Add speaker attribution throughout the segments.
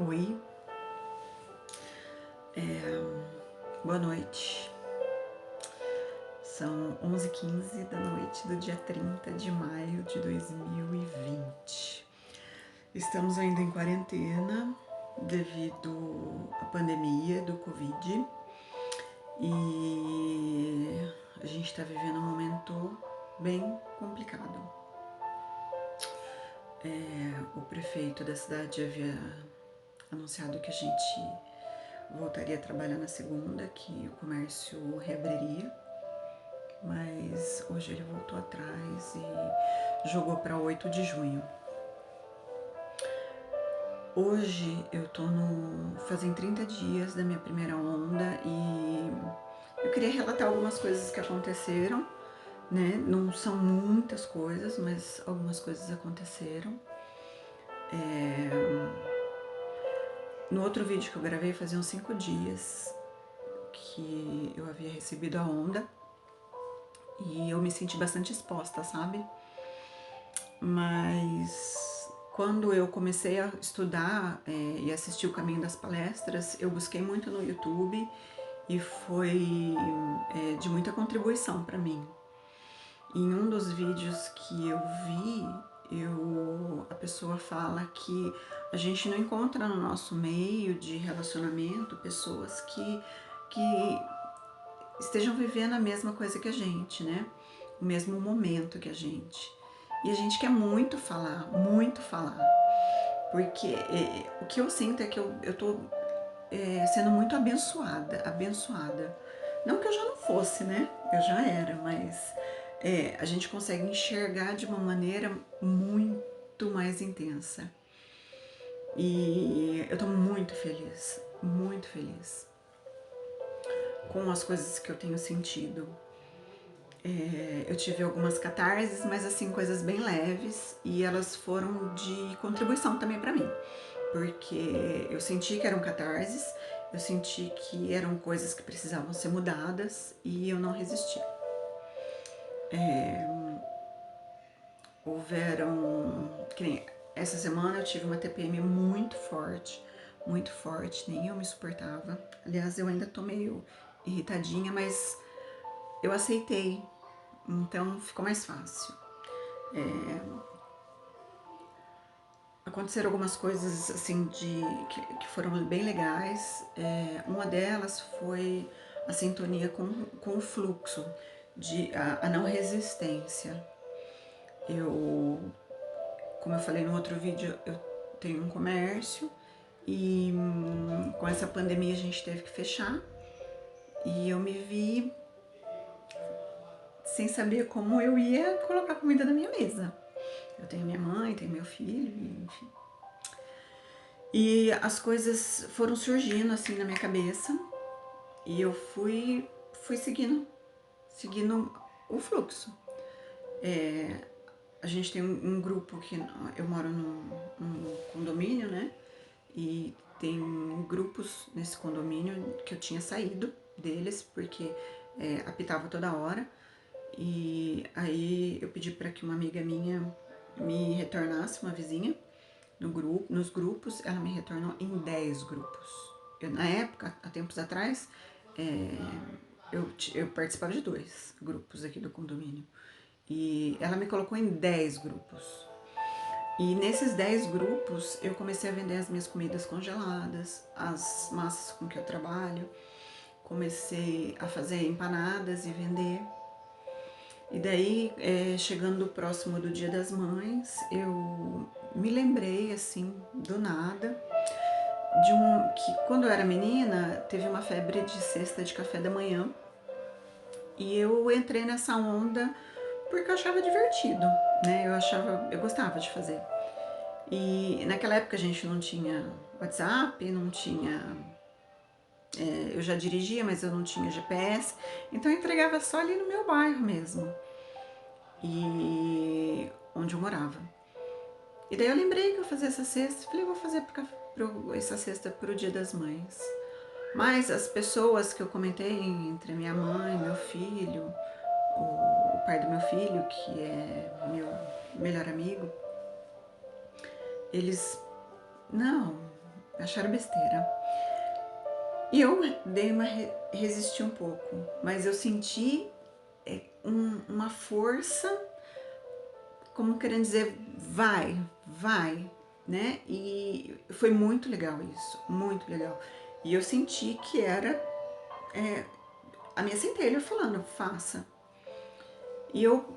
Speaker 1: Oi, boa noite. São 11h15 da noite do dia 30 de maio de 2020. Estamos ainda em quarentena devido à pandemia do Covid e a gente está vivendo um momento bem complicado. O prefeito da cidade havia anunciado que a gente voltaria a trabalhar na segunda, que o comércio reabriria, mas hoje ele voltou atrás e jogou para 8 de junho. Hoje eu tô fazem 30 dias da minha primeira onda e eu queria relatar algumas coisas que aconteceram, né? Não são muitas coisas, mas algumas coisas aconteceram. No outro vídeo que eu gravei faziam 5 dias que eu havia recebido a onda e eu me senti bastante exposta, sabe? Mas quando eu comecei a estudar e assistir o Caminho das Palestras, eu busquei muito no YouTube e foi de muita contribuição para mim. Em um dos vídeos que eu vi, a pessoa fala que a gente não encontra no nosso meio de relacionamento pessoas que estejam vivendo a mesma coisa que a gente, né? O mesmo momento que a gente. E a gente quer muito falar. Porque o que eu sinto é que eu tô sendo muito abençoada. Não que eu já não fosse, né? Eu já era, mas a gente consegue enxergar de uma maneira muito mais intensa. E eu tô muito feliz com as coisas que eu tenho sentido. Eu tive algumas catarses, mas assim, coisas bem leves, e elas foram de contribuição também para mim, porque eu senti que eram catarses, eu senti que eram coisas que precisavam ser mudadas e eu não resisti. Que nem essa semana eu tive uma TPM muito forte, nem eu me suportava. Aliás, eu ainda tô meio irritadinha, mas eu aceitei, então ficou mais fácil. Aconteceram algumas coisas assim que foram bem legais. Uma delas foi a sintonia com o fluxo, a não resistência. Como eu falei no outro vídeo, eu tenho um comércio e com essa pandemia a gente teve que fechar e eu me vi sem saber como eu ia colocar comida na minha mesa. Eu tenho minha mãe, tenho meu filho, enfim. E as coisas foram surgindo assim na minha cabeça e eu fui seguindo o fluxo. A gente tem um grupo que eu moro num condomínio, né? E tem grupos nesse condomínio que eu tinha saído deles porque apitava toda hora. E aí eu pedi para que uma amiga minha me retornasse, uma vizinha, nos grupos. Ela me retornou em 10 grupos. Na época, há tempos atrás, eu participava de 2 grupos aqui do condomínio. E ela me colocou em 10 grupos. E nesses 10 grupos eu comecei a vender as minhas comidas congeladas, as massas com que eu trabalho. Comecei a fazer empanadas e vender. E daí, chegando próximo do Dia das Mães, eu me lembrei, assim, do nada, que quando eu era menina, teve uma febre de cesta de café da manhã. E eu entrei nessa onda porque eu achava divertido, né? Eu gostava de fazer. E naquela época a gente não tinha WhatsApp, não tinha. Eu já dirigia, mas eu não tinha GPS, então eu entregava só ali no meu bairro mesmo, e onde eu morava. E daí eu lembrei que eu fazia essa cesta, falei, vou fazer essa cesta pro Dia das Mães. Mas as pessoas que eu comentei, entre minha mãe, meu filho, o pai do meu filho, que é meu melhor amigo, eles, não, acharam besteira. E eu dei uma resisti um pouco, mas eu senti uma força, como querendo dizer, vai, né? E foi muito legal isso, muito legal. E eu senti que era a minha centelha falando, faça. E eu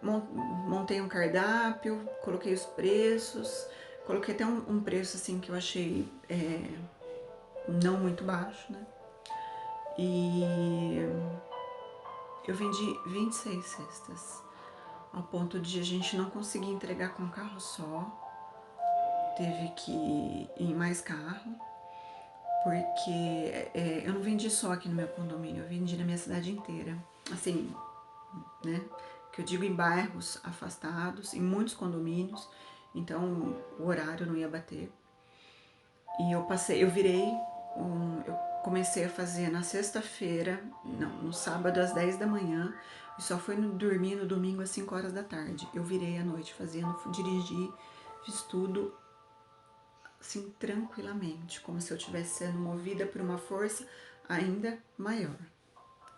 Speaker 1: montei um cardápio, coloquei os preços, coloquei até um preço assim que eu achei não muito baixo, né? E eu vendi 26 cestas, ao ponto de a gente não conseguir entregar com um carro só, teve que ir em mais carro, porque eu não vendi só aqui no meu condomínio, eu vendi na minha cidade inteira, assim, né? Que eu digo em bairros afastados, em muitos condomínios, então o horário não ia bater. E eu virei, eu comecei a fazer na sexta-feira, não, no sábado às 10 da manhã, e só fui dormir no domingo às 5 horas da tarde. Eu virei à noite fazendo, dirigi, fiz tudo assim tranquilamente, como se eu estivesse sendo movida por uma força ainda maior.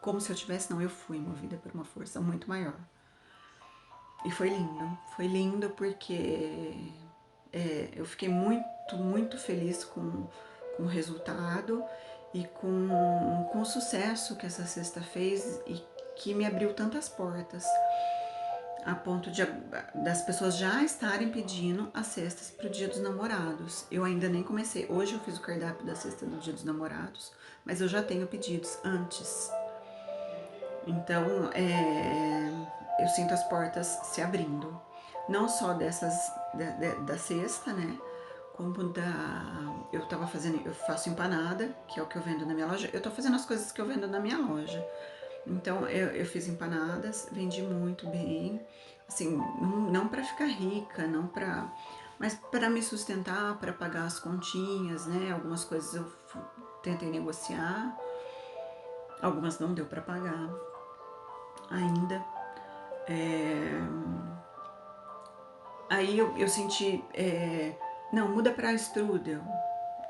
Speaker 1: Como se eu tivesse, não, eu fui movida por uma força muito maior. E foi lindo porque eu fiquei muito feliz com o resultado e com o sucesso que essa cesta fez e que me abriu tantas portas, a ponto das pessoas já estarem pedindo as cestas para o Dia dos Namorados. Eu ainda nem comecei. Hoje eu fiz o cardápio da cesta do Dia dos Namorados, mas eu já tenho pedidos antes. Então, eu sinto as portas se abrindo. Não só da cesta, né? Como eu tava fazendo, eu faço empanada, que é o que eu vendo na minha loja. Eu tô fazendo as coisas que eu vendo na minha loja. Então, eu fiz empanadas, vendi muito bem. Assim, não para ficar rica, não para... Mas para me sustentar, para pagar as continhas, né? Algumas coisas eu tentei negociar. Algumas não deu para pagar ainda. Aí eu senti, não, muda para strudel.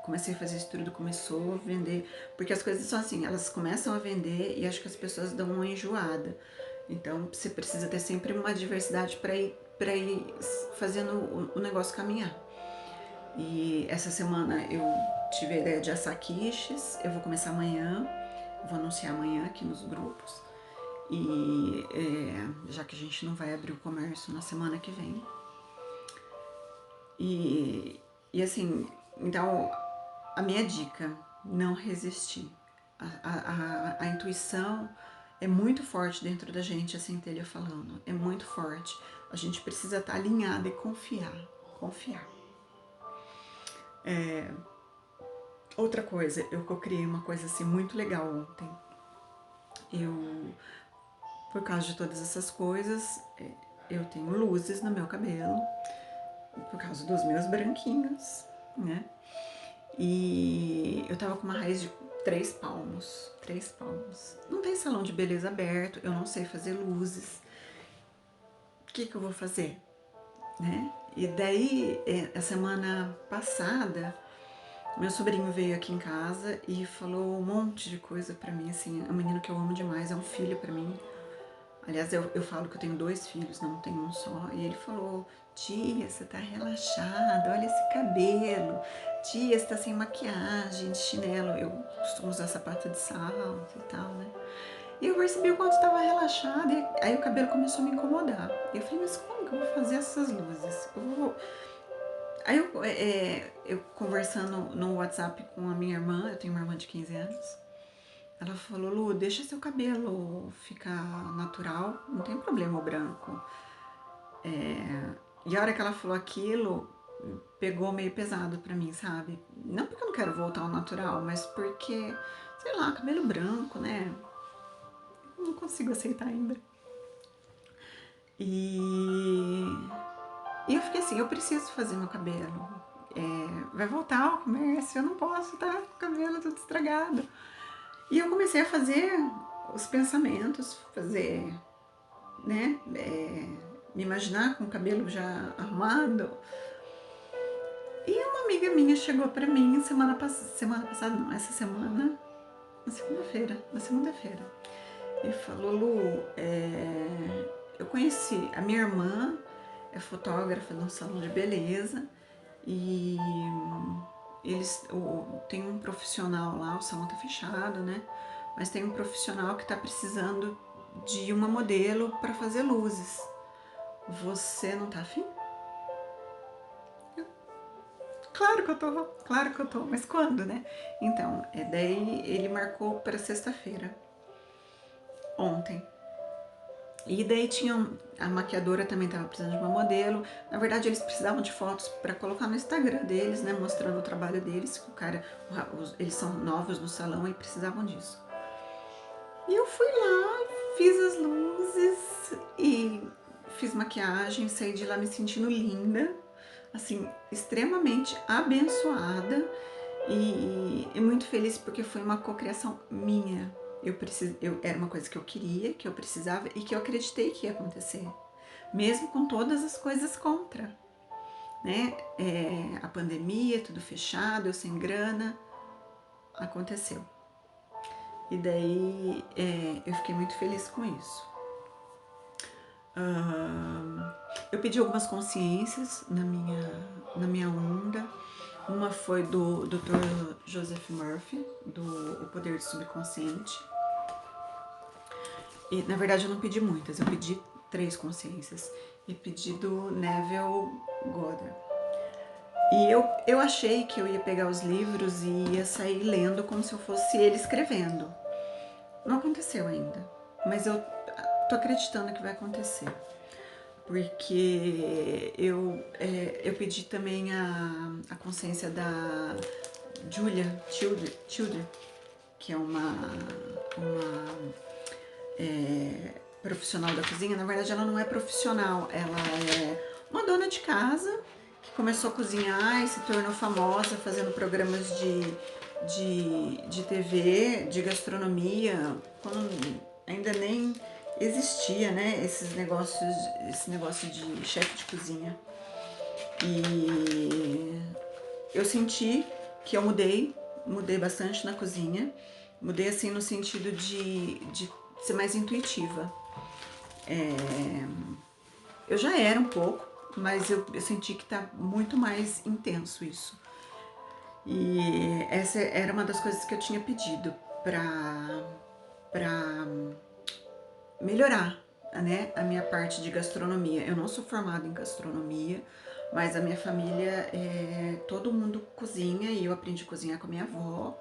Speaker 1: Comecei a fazer strudel, começou a vender, porque as coisas são assim, elas começam a vender e acho que as pessoas dão uma enjoada. Então você precisa ter sempre uma diversidade para ir fazendo o negócio caminhar. E essa semana eu tive a ideia de assar quiches, eu vou começar amanhã, vou anunciar amanhã aqui nos grupos. E já que a gente não vai abrir o comércio na semana que vem. E assim, então a minha dica, não resistir. A intuição é muito forte dentro da gente, a centelha falando, é muito forte. A gente precisa estar alinhado e confiar. Outra coisa, eu criei uma coisa assim muito legal ontem. Por causa de todas essas coisas, eu tenho luzes no meu cabelo, por causa dos meus branquinhos, né? E eu tava com uma raiz de 3 palmos. Não tem salão de beleza aberto, eu não sei fazer luzes. O que eu vou fazer? Né? E daí, a semana passada, meu sobrinho veio aqui em casa e falou um monte de coisa pra mim, assim, é um menino que eu amo demais, é um filho pra mim. Aliás, eu falo que eu tenho 2 filhos, não tenho um só. E ele falou, tia, você tá relaxada, olha esse cabelo. Tia, você tá sem maquiagem, de chinelo. Eu costumo usar sapato de salto e tal, né? E eu percebi o quanto estava relaxada, e aí o cabelo começou a me incomodar. E eu falei, mas como que eu vou fazer essas luzes? Aí eu conversando no WhatsApp com a minha irmã, eu tenho uma irmã de 15 anos. Ela falou, Lu, deixa seu cabelo ficar natural, não tem problema o branco. E a hora que ela falou aquilo, pegou meio pesado pra mim, sabe? Não porque eu não quero voltar ao natural, mas porque, sei lá, cabelo branco, né? Eu não consigo aceitar ainda. E eu fiquei assim, eu preciso fazer meu cabelo. Vai voltar ao comércio, eu não posso estar com o cabelo todo estragado. E eu comecei a fazer os pensamentos, fazer, né, me imaginar com o cabelo já arrumado. E uma amiga minha chegou pra mim semana passada, não, essa semana, na segunda-feira, e falou: Lu, eu conheci a minha irmã, é fotógrafa de um salão de beleza, e tem um profissional lá, o salão tá fechado, né? Mas tem um profissional que tá precisando de uma modelo para fazer luzes. Você não tá afim? Claro que eu tô, mas quando, né? Então, daí ele marcou para sexta-feira, ontem. E daí a maquiadora também estava precisando de uma modelo. Na verdade, eles precisavam de fotos para colocar no Instagram deles, né? Mostrando o trabalho deles. Eles são novos no salão e precisavam disso. E eu fui lá, fiz as luzes e fiz maquiagem, saí de lá me sentindo linda, assim, extremamente abençoada e muito feliz porque foi uma cocriação minha. Era uma coisa que eu queria, que eu precisava e que eu acreditei que ia acontecer, mesmo com todas as coisas contra, né? A pandemia, tudo fechado, eu sem grana, aconteceu. E daí eu fiquei muito feliz com isso. Eu pedi algumas consciências na minha onda. Uma foi do Dr. Joseph Murphy, do O Poder do Subconsciente. E, na verdade, eu não pedi muitas, eu pedi 3 consciências. E pedi do Neville Goddard. E eu achei que eu ia pegar os livros e ia sair lendo como se eu fosse ele escrevendo. Não aconteceu ainda, mas eu tô acreditando que vai acontecer. Porque eu pedi também a consciência da Julia Childre, que é uma profissional da cozinha. Na verdade, ela não é profissional, ela é uma dona de casa que começou a cozinhar e se tornou famosa fazendo programas de TV, de gastronomia, quando ainda nem existia, né, esse negócio de chefe de cozinha. E eu senti que eu mudei bastante na cozinha, mudei assim no sentido de ser mais intuitiva. Eu já era um pouco, mas eu senti que tá muito mais intenso isso. E essa era uma das coisas que eu tinha pedido pra melhorar, né, a minha parte de gastronomia. Eu não sou formada em gastronomia, mas a minha família, todo mundo cozinha e eu aprendi a cozinhar com a minha avó.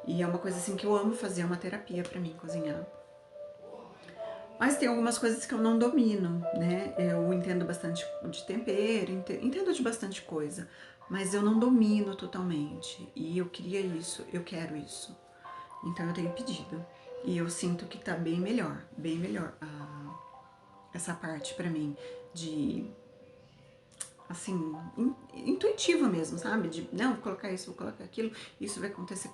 Speaker 1: E é uma coisa assim que eu amo fazer, é uma terapia pra mim cozinhar. Mas tem algumas coisas que eu não domino, né? Eu entendo bastante de tempero, entendo de bastante coisa, mas eu não domino totalmente. E eu queria isso, eu quero isso. Então eu tenho pedido. E eu sinto que tá bem melhor essa parte pra mim de assim, intuitiva mesmo, sabe? De não, vou colocar isso, vou colocar aquilo, isso vai acontecer,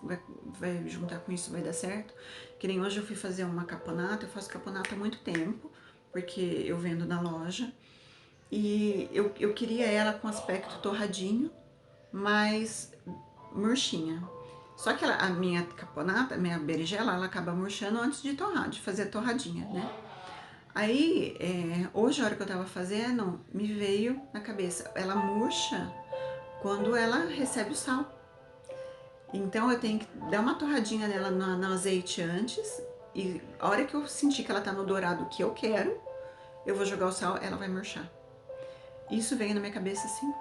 Speaker 1: vai juntar com isso, vai dar certo. Que nem hoje eu fui fazer uma caponata, eu faço caponata há muito tempo, porque eu vendo na loja. E eu queria ela com aspecto torradinho, mas murchinha. Só que a minha caponata, a minha berinjela, ela acaba murchando antes de torrar, de fazer torradinha, né? Aí, hoje, a hora que eu tava fazendo, me veio na cabeça, ela murcha quando ela recebe o sal. Então, eu tenho que dar uma torradinha nela no azeite antes, e a hora que eu sentir que ela tá no dourado que eu quero, eu vou jogar o sal, ela vai murchar. Isso veio na minha cabeça assim,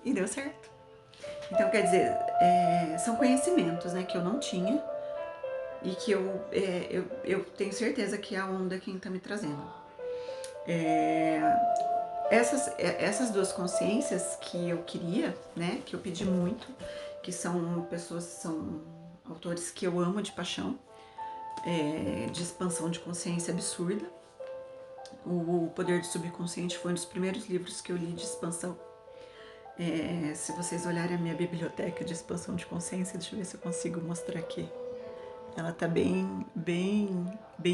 Speaker 1: e deu certo. Então, quer dizer, são conhecimentos, né, que eu não tinha, e que eu tenho certeza que é a onda quem tá me trazendo. Essas 2 consciências que eu queria, né, que eu pedi muito, que são são autores que eu amo de paixão, de expansão de consciência absurda. O Poder do Subconsciente foi um dos primeiros livros que eu li de expansão. Se vocês olharem a minha biblioteca de expansão de consciência, deixa eu ver se eu consigo mostrar aqui. Ela tá bem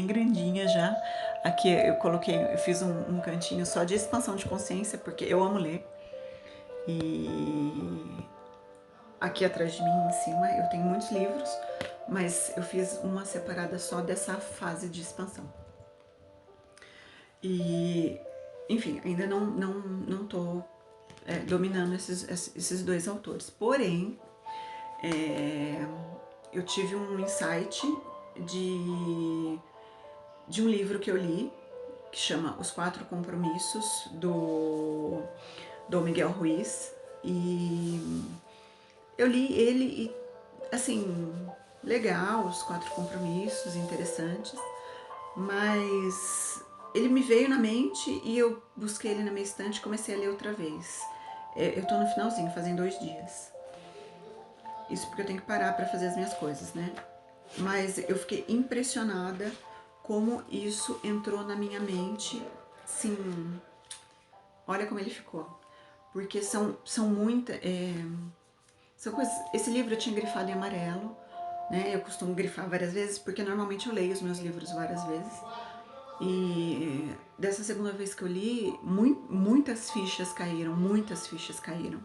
Speaker 1: grandinha já. Aqui eu fiz um cantinho só de expansão de consciência, porque eu amo ler. E aqui atrás de mim, em cima, eu tenho muitos livros, mas eu fiz uma separada só dessa fase de expansão. E, enfim, ainda não tô dominando esses dois autores. Porém, eu tive um insight de um livro que eu li, que chama Os Quatro Compromissos, do Miguel Ruiz. E eu li ele e, assim, legal, os quatro compromissos, interessantes, mas ele me veio na mente e eu busquei ele na minha estante e comecei a ler outra vez. Eu tô no finalzinho, fazem 2 dias. Isso porque eu tenho que parar para fazer as minhas coisas, né? Mas eu fiquei impressionada como isso entrou na minha mente. Sim, olha como ele ficou. Porque são muitas... são coisas... Esse livro eu tinha grifado em amarelo, né? Eu costumo grifar várias vezes, porque normalmente eu leio os meus livros várias vezes. E dessa segunda vez que eu li, muitas fichas caíram, muitas fichas caíram.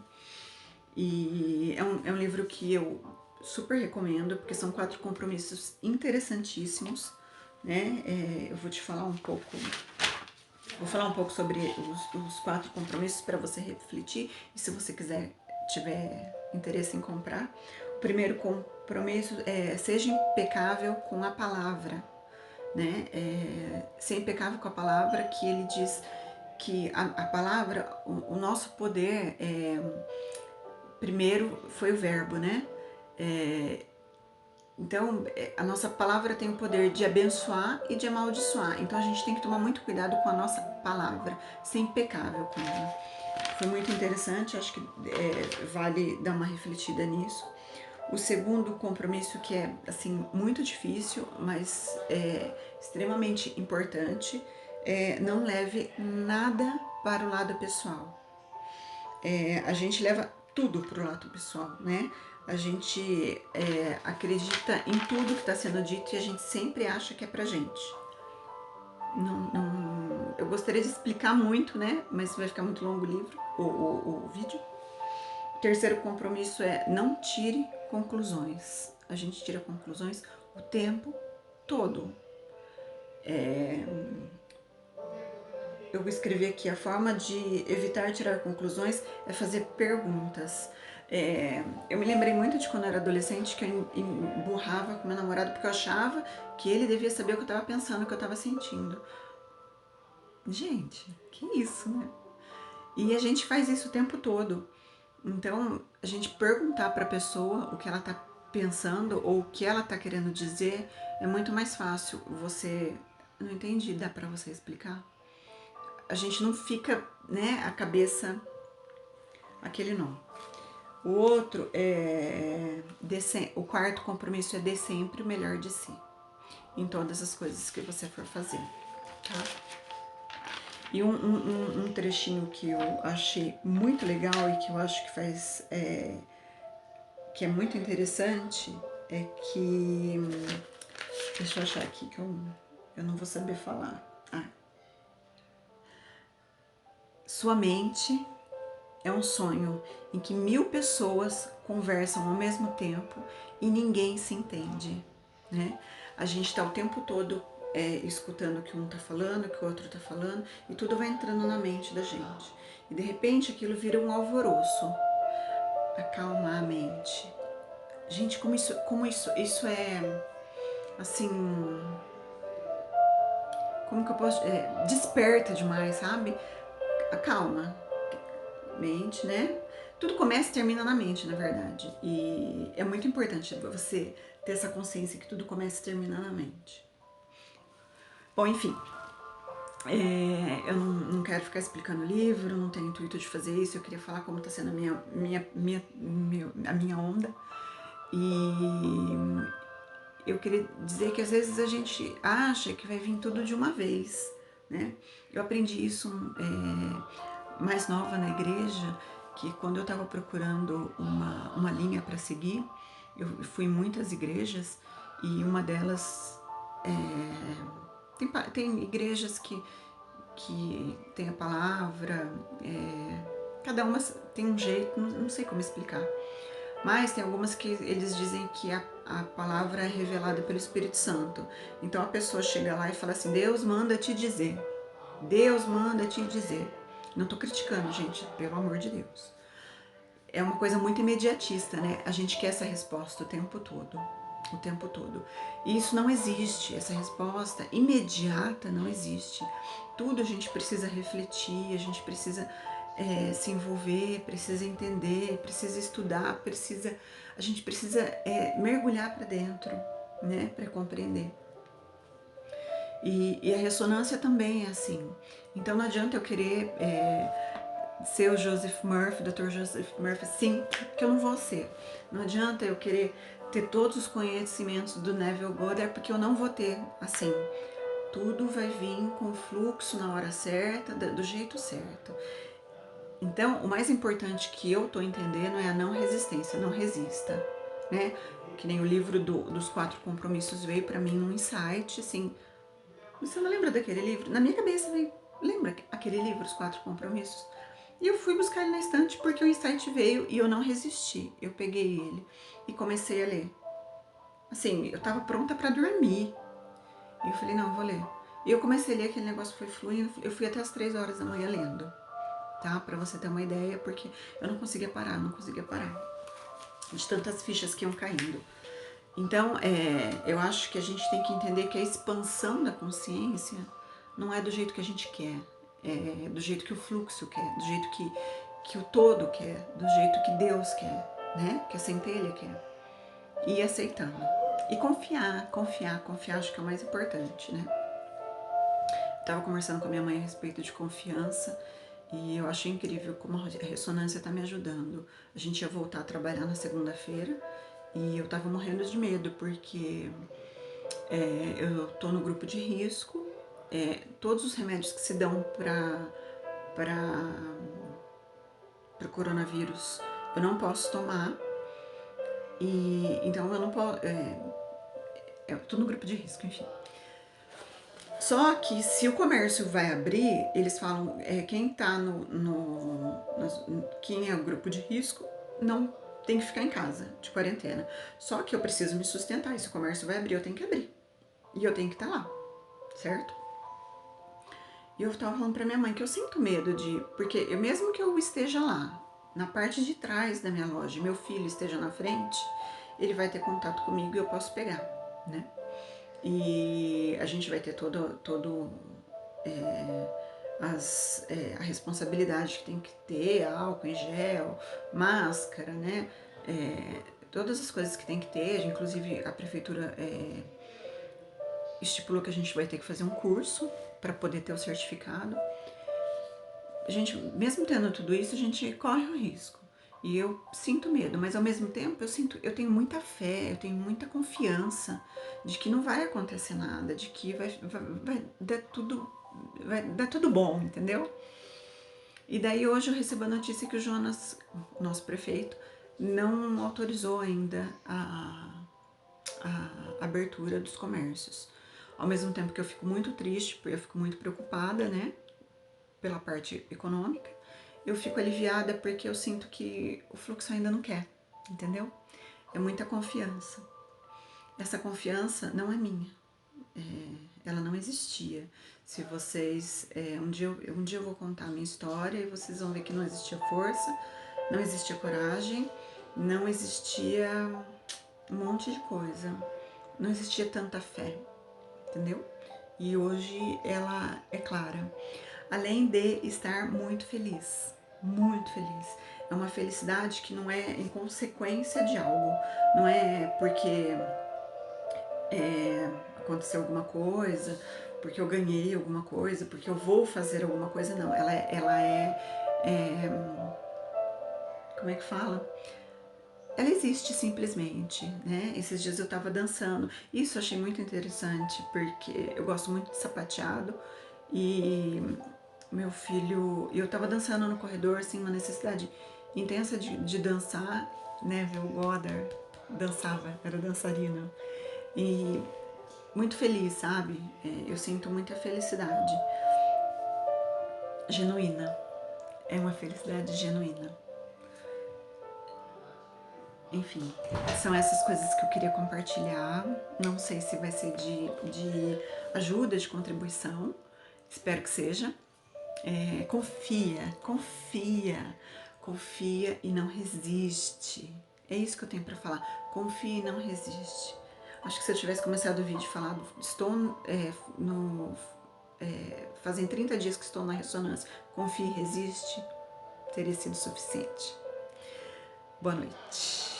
Speaker 1: E é um livro que eu super recomendo, porque são 4 compromissos interessantíssimos, né? Eu vou te falar um pouco, vou falar um pouco sobre os 4 compromissos para você refletir, e se você tiver interesse em comprar. O primeiro compromisso é: seja impecável com a palavra, né? Ser impecável com a palavra, que ele diz que a palavra, o nosso poder primeiro foi o verbo, né? Então, a nossa palavra tem o poder de abençoar e de amaldiçoar. Então, a gente tem que tomar muito cuidado com a nossa palavra, ser impecável com ela. Foi muito interessante, acho que vale dar uma refletida nisso. O segundo compromisso, que é assim muito difícil, mas extremamente importante, não leve nada para o lado pessoal. A gente leva tudo para o lado pessoal, né? A gente acredita em tudo que está sendo dito e a gente sempre acha que é pra gente. Eu gostaria de explicar muito, né? Mas vai ficar muito longo o livro, o vídeo. O terceiro compromisso é: não tire conclusões. A gente tira conclusões o tempo todo. Eu vou escrever aqui: a forma de evitar tirar conclusões é fazer perguntas. Eu me lembrei muito de quando eu era adolescente, que eu emburrava com meu namorado porque eu achava que ele devia saber o que eu estava pensando, o que eu estava sentindo. Gente, que isso, né? E a gente faz isso o tempo todo. Então, a gente perguntar para a pessoa o que ela está pensando ou o que ela está querendo dizer é muito mais fácil. Você não entendi, dá para você explicar? A gente não fica, né, a cabeça aquele nó. O outro o quarto compromisso é: dê sempre o melhor de si em todas as coisas que você for fazer, tá? E um trechinho que eu achei muito legal e que eu acho que faz que é muito interessante é que... Deixa eu achar aqui que eu não vou saber falar. Sua mente é um sonho em que 1000 pessoas conversam ao mesmo tempo e ninguém se entende, né? A gente está o tempo todo escutando o que um está falando, o que o outro está falando, e tudo vai entrando na mente da gente. E de repente aquilo vira um alvoroço. Acalmar a mente. Gente, como isso é assim, como que eu posso... desperta demais, sabe? Acalma mente, né? Tudo começa e termina na mente, na verdade. E é muito importante você ter essa consciência que tudo começa e termina na mente. Bom, enfim, eu não quero ficar explicando o livro, não tenho intuito de fazer isso. Eu queria falar como está sendo a minha onda. E eu queria dizer que às vezes a gente acha que vai vir tudo de uma vez, né? Eu aprendi isso mais nova na igreja, que quando eu estava procurando uma linha para seguir, eu fui em muitas igrejas e uma delas tem igrejas que tem a palavra, cada uma tem um jeito, não sei como explicar. Mas tem algumas que eles dizem que a palavra é revelada pelo Espírito Santo. Então a pessoa chega lá e fala assim, Deus manda te dizer. Deus manda te dizer. Não tô criticando, gente, pelo amor de Deus. É uma coisa muito imediatista, né? A gente quer essa resposta o tempo todo. O tempo todo. E isso não existe. Essa resposta imediata não existe. Tudo a gente precisa refletir, a gente precisa se envolver, precisa entender, precisa estudar, a gente precisa mergulhar para dentro, né, para compreender. E a ressonância também é assim. Então não adianta eu querer ser o Joseph Murphy, Dr. Joseph Murphy, sim, que eu não vou ser. Não adianta eu querer ter todos os conhecimentos do Neville Goddard, porque eu não vou ter assim. Tudo vai vir com fluxo na hora certa, do jeito certo. Então, o mais importante que eu tô entendendo é a não resistência, não resista, né? Que nem o livro dos 4 compromissos veio para mim num insight, assim. Você não lembra daquele livro? Na minha cabeça veio, lembra aquele livro, Os 4 Compromissos? E eu fui buscar ele na estante porque o insight veio e eu não resisti. Eu peguei ele e comecei a ler. Assim, eu tava pronta para dormir. E eu falei, não, vou ler. E eu comecei a ler, aquele negócio foi fluindo, eu fui até as 3 horas da manhã lendo. Tá? Pra você ter uma ideia, porque eu não conseguia parar, de tantas fichas que iam caindo. Então, eu acho que a gente tem que entender que a expansão da consciência não é do jeito que a gente quer, é do jeito que o fluxo quer, do jeito que o todo quer, do jeito que Deus quer, né? Que a centelha quer. E aceitando. E confiar, acho que é o mais importante, né? Estava conversando com a minha mãe a respeito de confiança e eu achei incrível como a ressonância está me ajudando. A gente ia voltar a trabalhar na segunda-feira e eu estava morrendo de medo porque eu estou no grupo de risco, todos os remédios que se dão para o coronavírus eu não posso tomar e então eu não posso. Eu estou no grupo de risco, enfim. Só que se o comércio vai abrir, eles falam quem tá quem é o grupo de risco não tem que ficar em casa, de quarentena. Só que eu preciso me sustentar, e se o comércio vai abrir, eu tenho que abrir. E eu tenho que estar lá, certo? E eu tava falando pra minha mãe que eu sinto medo porque mesmo que eu esteja lá, na parte de trás da minha loja, e meu filho esteja na frente, ele vai ter contato comigo e eu posso pegar, né? E a gente vai ter todo a responsabilidade que tem que ter, álcool em gel, máscara, né? Todas as coisas que tem que ter, inclusive a prefeitura estipulou que a gente vai ter que fazer um curso para poder ter o certificado. A gente, mesmo tendo tudo isso, a gente corre o risco. E eu sinto medo, mas ao mesmo tempo eu tenho muita fé, eu tenho muita confiança de que não vai acontecer nada, de que vai dar tudo bom, entendeu? E daí hoje eu recebo a notícia que o Jonas, nosso prefeito, não autorizou ainda a abertura dos comércios. Ao mesmo tempo que eu fico muito triste, porque eu fico muito preocupada, né, pela parte econômica, eu fico aliviada porque eu sinto que o fluxo ainda não quer, entendeu? É muita confiança. Essa confiança não é minha, ela não existia. Se vocês, um dia eu vou contar a minha história e vocês vão ver que não existia força, não existia coragem, não existia um monte de coisa, não existia tanta fé, entendeu? E hoje ela é clara. Além de estar muito feliz, muito feliz. É uma felicidade que não é em consequência de algo, não é porque aconteceu alguma coisa, porque eu ganhei alguma coisa, porque eu vou fazer alguma coisa, não. Ela é como é que fala? Ela existe simplesmente, né? Esses dias eu tava dançando. Isso eu achei muito interessante, porque eu gosto muito de sapateado e meu filho... Eu tava dançando no corredor, assim, uma necessidade intensa de dançar, né? Neville Goddard dançava, era dançarina. E muito feliz, sabe? Eu sinto muita felicidade genuína. É uma felicidade genuína. Enfim, são essas coisas que eu queria compartilhar. Não sei se vai ser de ajuda, de contribuição. Espero que seja. Confia e não resiste. É isso que eu tenho para falar. Confia e não resiste. Acho que se eu tivesse começado o vídeo falando, fazem 30 dias que estou na ressonância, confia e resiste, teria sido suficiente. Boa noite.